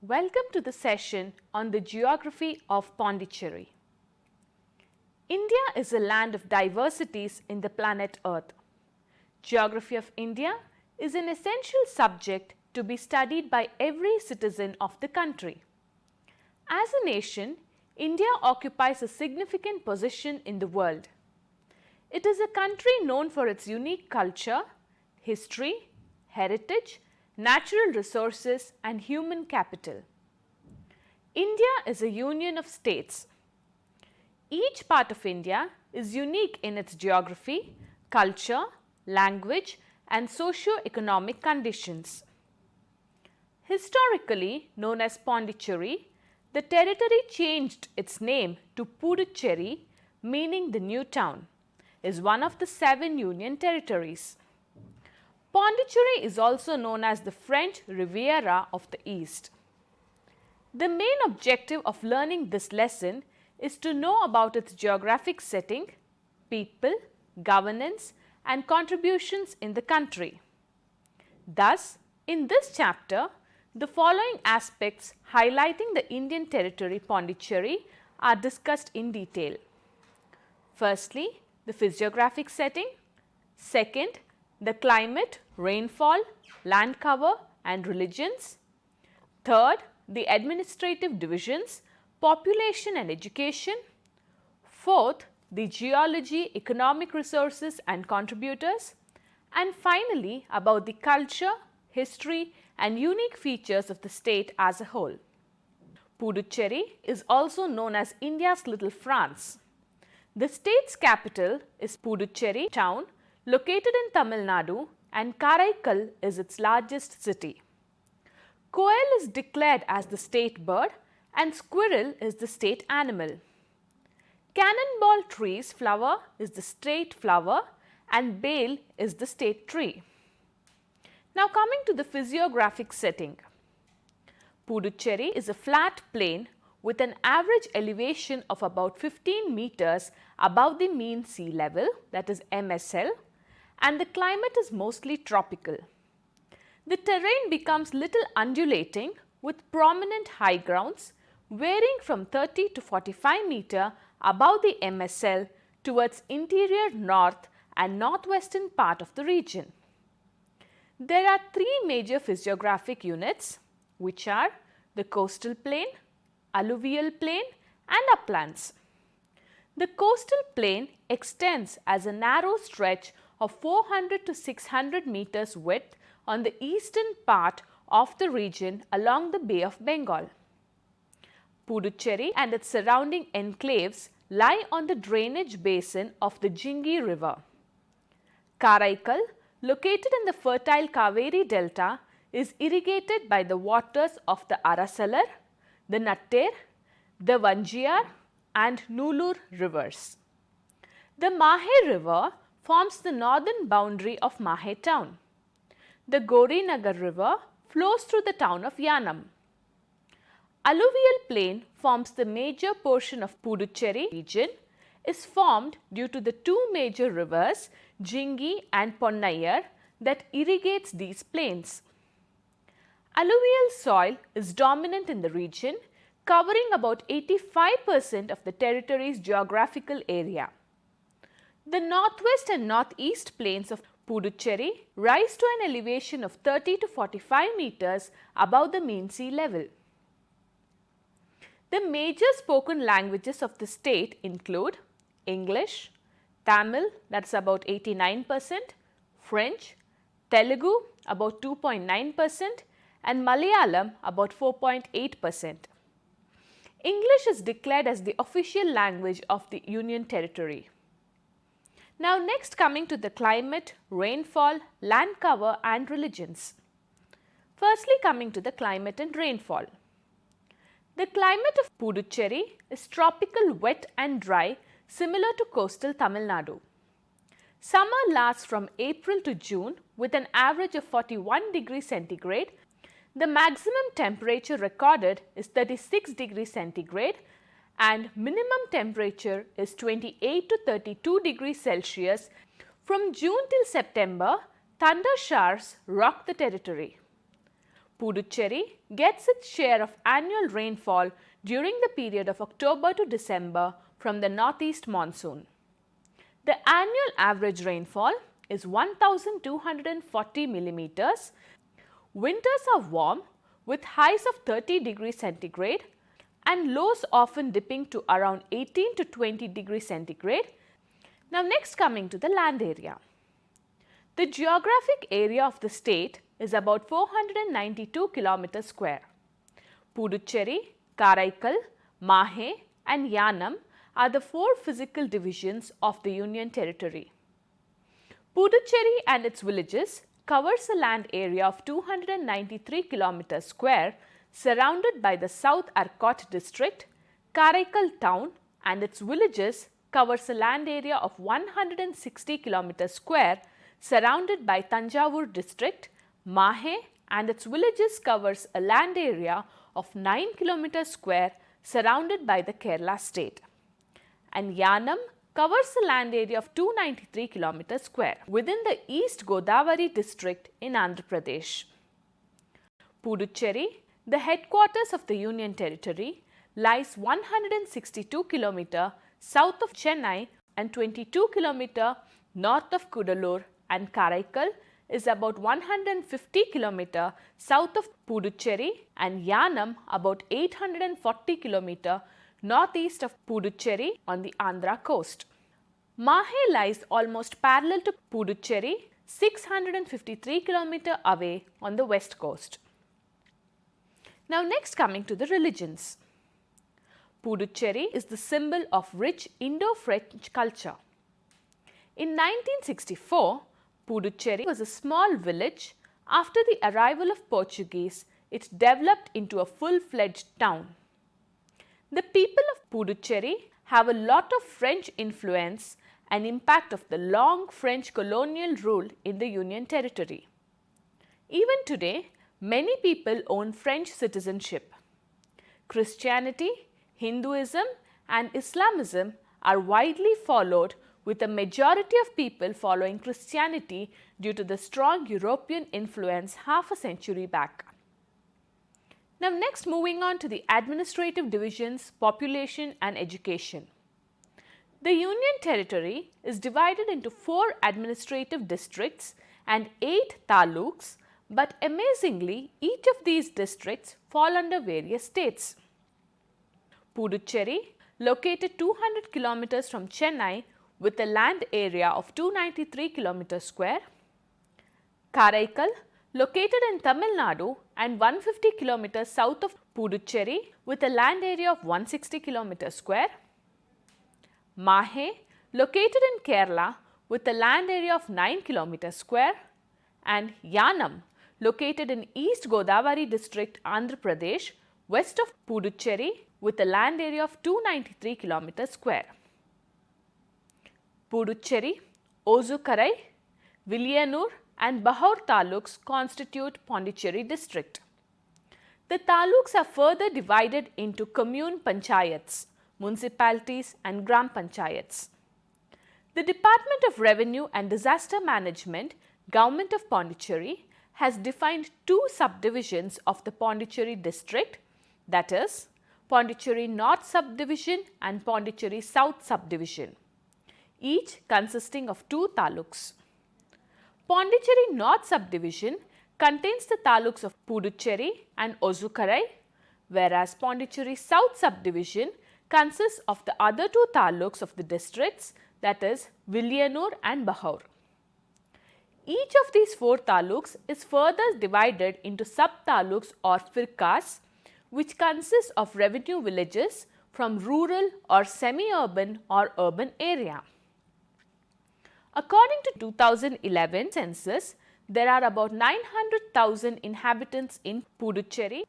Welcome to the session on the geography of Puducherry. India is a land of diversities in the planet Earth. Geography of India is an essential subject to be studied by every citizen of the country. As a nation, India occupies a significant position in the world. It is a country known for its unique culture, history, heritage, natural resources and human capital. India is a union of states. Each part of India is unique in its geography, culture, language and socio-economic conditions. Historically known as Pondicherry, the territory changed its name to Puducherry, meaning the new town, is one of the 7 union territories. Pondicherry is also known as the French Riviera of the East. The main objective of learning this lesson is to know about its geographic setting, people, governance and contributions in the country. Thus, in this chapter, the following aspects highlighting the Indian territory Pondicherry are discussed in detail. Firstly, the physiographic setting. Second, the climate, rainfall, land cover and religions. Third, the administrative divisions, population and education. Fourth, the geology, economic resources and contributors. And finally, about the culture, history and unique features of the state as a whole. Puducherry is also known as India's Little France. The state's capital is Puducherry town, located in Tamil Nadu, and Karaikal is its largest city. Quail is declared as the state bird and squirrel is the state animal. Cannonball tree's flower is the state flower and bale is the state tree. Now coming to the physiographic setting. Puducherry is a flat plain with an average elevation of about 15 meters above the mean sea level, that is MSL, and the climate is mostly tropical. The terrain becomes little undulating with prominent high grounds varying from 30 to 45 meter above the MSL towards interior north and northwestern part of the region. There are 3 major physiographic units, which are the coastal plain, alluvial plain and uplands. The coastal plain extends as a narrow stretch of 400 to 600 meters width on the eastern part of the region along the Bay of Bengal. Puducherry and its surrounding enclaves lie on the drainage basin of the Jingi river. Karaikal, located in the fertile Kaveri delta, is irrigated by the waters of the Arasalar, the Nattere, the Vanjiyar and Nulur rivers. The Mahe river forms the northern boundary of Mahe town. The Gorinagar river flows through the town of Yanam. Alluvial plain forms the major portion of Puducherry region, is formed due to the 2 major rivers Jingi and Ponnayar that irrigates these plains. Alluvial soil is dominant in the region, covering about 85% of the territory's geographical area. The northwest and northeast plains of Puducherry rise to an elevation of 30 to 45 meters above the mean sea level. The major spoken languages of the state include English, Tamil, that's about 89%, French, Telugu about 2.9% and Malayalam about 4.8%. English is declared as the official language of the Union Territory. Now next coming to the climate, rainfall, land cover and religions. Firstly coming to the climate and rainfall. The climate of Puducherry is tropical wet and dry similar to coastal Tamil Nadu. Summer lasts from April to June with an average of 41 degrees centigrade. The maximum temperature recorded is 36 degrees centigrade and minimum temperature is 28 to 32 degrees Celsius. From June till September, thunder showers rock the territory. Puducherry gets its share of annual rainfall during the period of October to December from the northeast monsoon. The annual average rainfall is 1240 millimeters. Winters are warm with highs of 30 degrees centigrade and lows often dipping to around 18 to 20 degrees centigrade. Now next, coming to the land area. The geographic area of the state is about 492 kilometers square. Puducherry, Karaikal, Mahe and Yanam are the four physical divisions of the Union Territory. Puducherry and its villages covers a land area of 293 kilometers square surrounded by the South Arcot district. Karaikal town and its villages covers a land area of 160 kilometers square surrounded by Tanjavur district. Mahe and its villages covers a land area of 9 kilometers square surrounded by the Kerala state. And Yanam covers a land area of 293 kilometers square within the East Godavari district in Andhra Pradesh. Puducherry, the headquarters of the Union Territory, lies 162 kilometers south of Chennai and 22 kilometers north of Cuddalore, and Karaikal is about 150 kilometers south of Puducherry and Yanam about 840 kilometers northeast of Puducherry on the Andhra coast. Mahe lies almost parallel to Puducherry, 653 kilometers away on the west coast. Now next, coming to the religions. Puducherry is the symbol of rich Indo-French culture. In 1964, Puducherry was a small village. After the arrival of Portuguese, it developed into a full-fledged town. The people of Puducherry have a lot of French influence and impact of the long French colonial rule in the Union Territory. Even today, many people own French citizenship. Christianity, Hinduism and Islamism are widely followed, with a majority of people following Christianity due to the strong European influence half a century back. Now next, moving on to the administrative divisions, population and education. The Union Territory is divided into 4 administrative districts and 8 taluks, but amazingly each of these districts fall under various states. Puducherry, located 200 kilometers from Chennai with a land area of 293 kilometers square. Karaikal, located in Tamil Nadu and 150 kilometers south of Puducherry with a land area of 160 kilometers square. Mahe, located in Kerala with a land area of 9 kilometers square. And Yanam, located in East Godavari district, Andhra Pradesh, west of Puducherry with a land area of 293 kilometers square. Puducherry, Ozukarai, Villianur and Bahaur taluks constitute Pondicherry district. The taluks are further divided into commune panchayats, municipalities and gram panchayats. The Department of Revenue and Disaster Management, Government of Pondicherry, has defined 2 subdivisions of the Pondicherry district, that is, Pondicherry North subdivision and Pondicherry South subdivision, each consisting of 2 taluks. Pondicherry North subdivision contains the taluks of Puducherry and Ozukarai, whereas Pondicherry South subdivision consists of the other 2 taluks of the districts, that is Villianur and Bahaur. Each of these 4 taluks is further divided into sub-taluks or firkas, which consist of revenue villages from rural or semi-urban or urban area. According to 2011 census, there are about 900,000 inhabitants in Puducherry.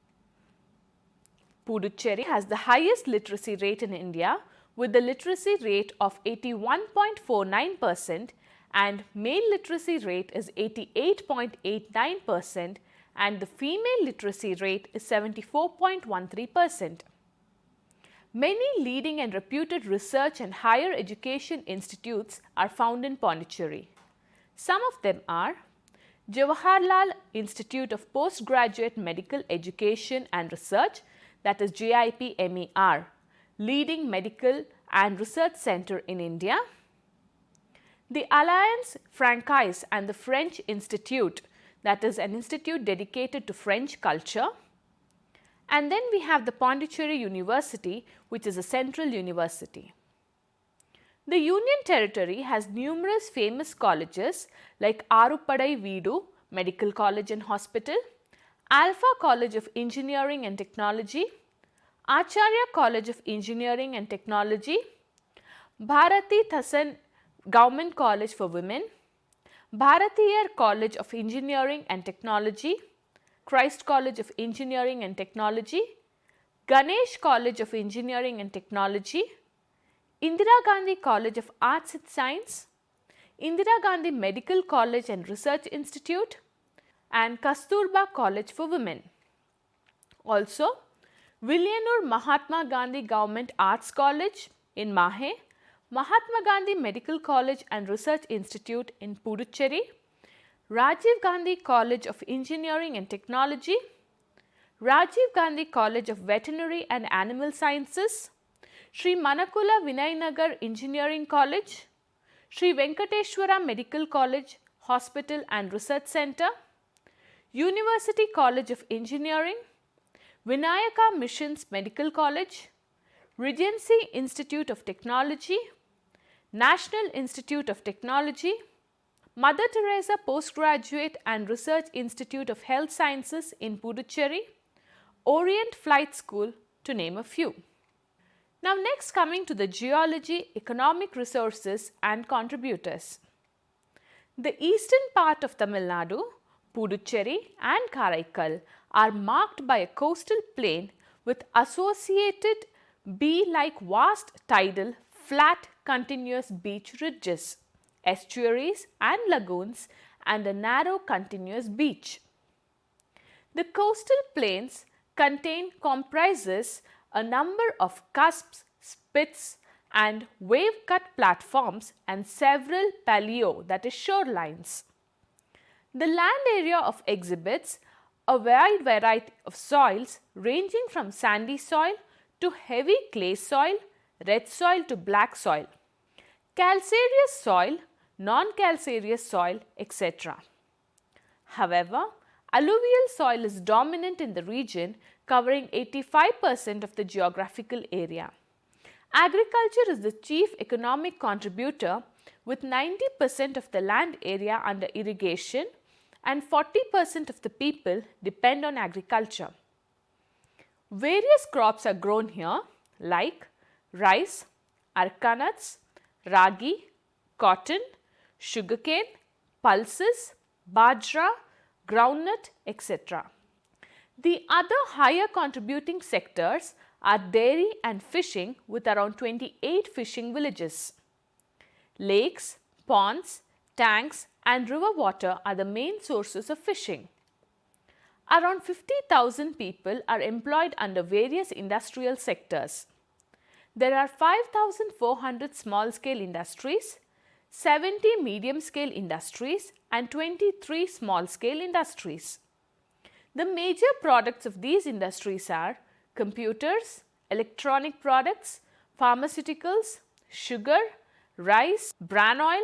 Puducherry has the highest literacy rate in India, with the literacy rate of 81.49% and male literacy rate is 88.89% and the female literacy rate is 74.13%. Many leading and reputed research and higher education institutes are found in Pondicherry. Some of them are Jawaharlal Institute of Postgraduate Medical Education and Research, that is JIPMER, leading medical and research center in India. The Alliance Francaise and the French Institute, that is an institute dedicated to French culture. And then we have the Puducherry University, which is a central university. The Union Territory has numerous famous colleges like Aarupadai Veedu Medical College and Hospital, Alpha College of Engineering and Technology, Acharya College of Engineering and Technology, Bharati Thasan Government College for Women, Bharatiyar College of Engineering and Technology, Christ College of Engineering and Technology, Ganesh College of Engineering and Technology, Indira Gandhi College of Arts and Science, Indira Gandhi Medical College and Research Institute, and Kasturba College for Women. Also, Villianur Mahatma Gandhi Government Arts College in Mahe, Mahatma Gandhi Medical College and Research Institute in Puducherry, Rajiv Gandhi College of Engineering and Technology, Rajiv Gandhi College of Veterinary and Animal Sciences, Sri Manakula Vinayanagar Engineering College, Sri Venkateshwara Medical College, Hospital and Research Center, University College of Engineering, Vinayaka Missions Medical College, Regency Institute of Technology, National Institute of Technology, Mother Teresa Postgraduate and Research Institute of Health Sciences in Puducherry, Orient Flight School, to name a few. Now next, coming to the geology, economic resources and contributors. The eastern part of Tamil Nadu, Puducherry and Karaikal are marked by a coastal plain with associated bee-like vast tidal, flat, continuous beach ridges, estuaries and lagoons, and a narrow continuous beach. The coastal plains comprises a number of cusps, spits and wave-cut platforms and several paleo, that is shorelines. The land area exhibits a wide variety of soils ranging from sandy soil to heavy clay soil, red soil to black soil, calcareous soil, non-calcareous soil, etc. However, alluvial soil is dominant in the region, covering 85% of the geographical area. Agriculture is the chief economic contributor, with 90% of the land area under irrigation and 40% of the people depend on agriculture. Various crops are grown here like rice, areca nuts, ragi, cotton, sugarcane, pulses, bajra, groundnut, etc. The other higher contributing sectors are dairy and fishing, with around 28 fishing villages. Lakes, ponds, tanks and river water are the main sources of fishing. Around 50,000 people are employed under various industrial sectors. There are 5,400 small-scale industries, 70 medium-scale industries and 23 small-scale industries. The major products of these industries are computers, electronic products, pharmaceuticals, sugar, rice, bran oil,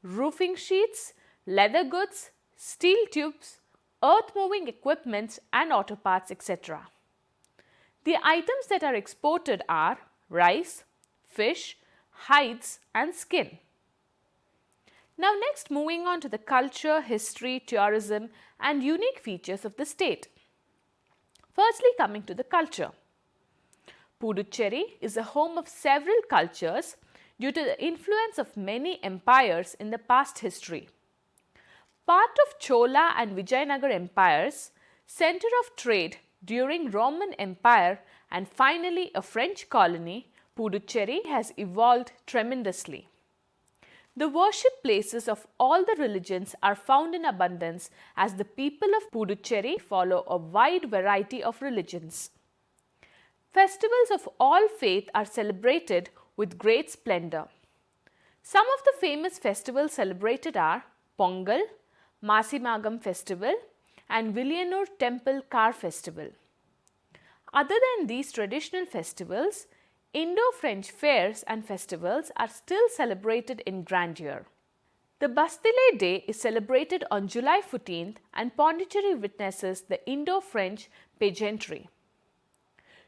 roofing sheets, leather goods, steel tubes, earth-moving equipments and auto parts, etc. The items that are exported are rice, fish, hides and skin. Now next, moving on to the culture, history, tourism and unique features of the state. Firstly, coming to the culture. Puducherry is a home of several cultures due to the influence of many empires in the past history. Part of Chola and Vijayanagar empires, center of trade during Roman Empire and finally a French colony, Puducherry has evolved tremendously. The worship places of all the religions are found in abundance, as the people of Puducherry follow a wide variety of religions. Festivals of all faith are celebrated with great splendor. Some of the famous festivals celebrated are Pongal, Masimagam Festival and Villianur Temple Car Festival. Other than these traditional festivals, Indo-French fairs and festivals are still celebrated in grandeur. The Bastille Day is celebrated on July 14th and Pondicherry witnesses the Indo-French pageantry.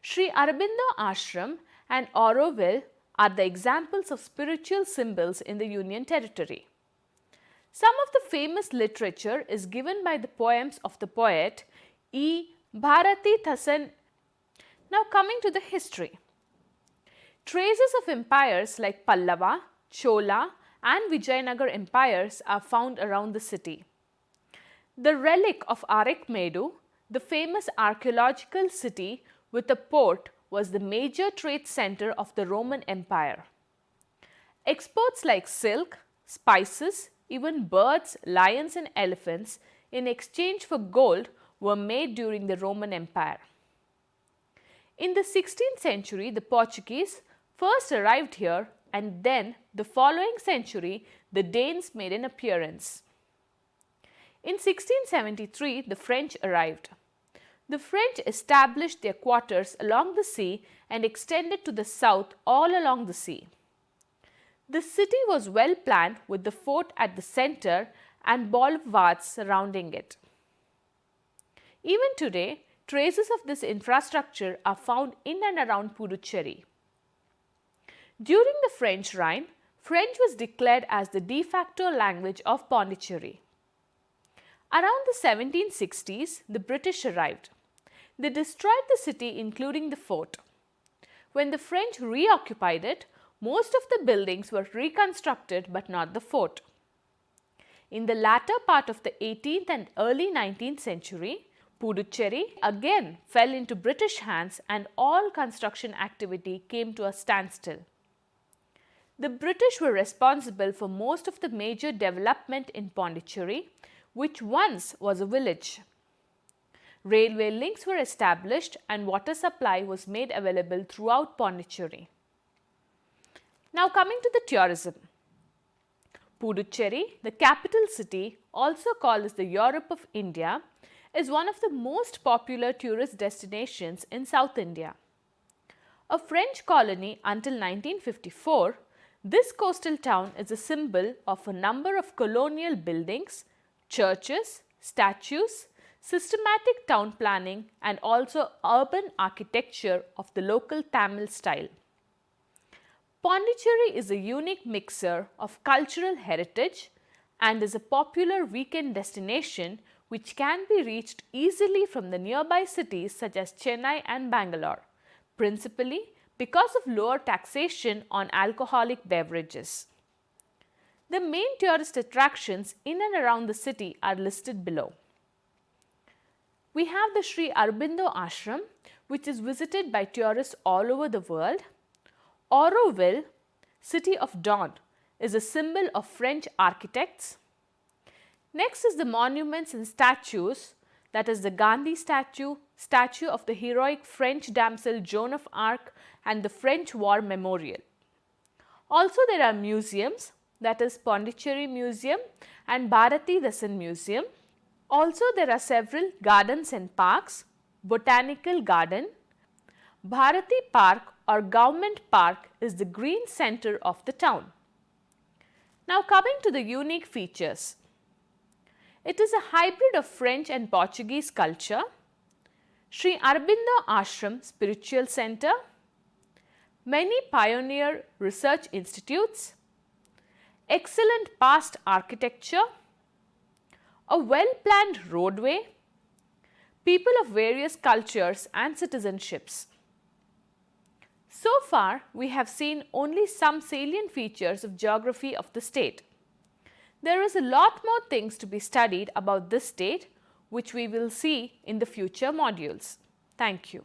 Sri Aurobindo Ashram and Auroville are the examples of spiritual symbols in the Union Territory. Some of the famous literature is given by the poems of the poet E. Bharati Thasan. Now coming to the history. Traces of empires like Pallava, Chola and Vijayanagar empires are found around the city. The relic of Arakmedu, the famous archaeological city with a port, was the major trade center of the Roman Empire. Exports like silk, spices, even birds, lions and elephants in exchange for gold were made during the Roman Empire. In the 16th century, the Portuguese first arrived here, and then the following century the Danes made an appearance. In 1673, the French arrived. The French established their quarters along the sea and extended to the south all along the sea. The city was well planned with the fort at the center and boulevards surrounding it. Even today, traces of this infrastructure are found in and around Puducherry. During the French reign, French was declared as the de facto language of Pondicherry. Around the 1760s, the British arrived. They destroyed the city, including the fort. When the French reoccupied it, most of the buildings were reconstructed but not the fort. In the latter part of the 18th and early 19th century, Puducherry again fell into British hands and all construction activity came to a standstill. The British were responsible for most of the major development in Pondicherry, which once was a village. Railway links were established and water supply was made available throughout Pondicherry. Now coming to the tourism. Puducherry, the capital city, also called as the Europe of India, is one of the most popular tourist destinations in South India. A French colony until 1954, this coastal town is a symbol of a number of colonial buildings, churches, statues, systematic town planning and also urban architecture of the local Tamil style. Pondicherry is a unique mixer of cultural heritage and is a popular weekend destination which can be reached easily from the nearby cities such as Chennai and Bangalore, principally because of lower taxation on alcoholic beverages. The main tourist attractions in and around the city are listed below. We have the Sri Aurobindo Ashram, which is visited by tourists all over the world. Auroville, City of Dawn, is a symbol of French architects. Next is the monuments and statues, that is the Gandhi statue, statue of the heroic French damsel Joan of Arc and the French War Memorial. Also there are museums, that is Pondicherry Museum and Bharati Dasan Museum. Also there are several gardens and parks, Botanical Garden. Bharati Park or Government Park is the green center of the town. Now coming to the unique features. It is a hybrid of French and Portuguese culture, Sri Aurobindo Ashram Spiritual Center, many pioneer research institutes, excellent past architecture, a well-planned roadway, people of various cultures and citizenships. So far, we have seen only some salient features of geography of the state. There is a lot more things to be studied about this state, which we will see in the future modules. Thank you.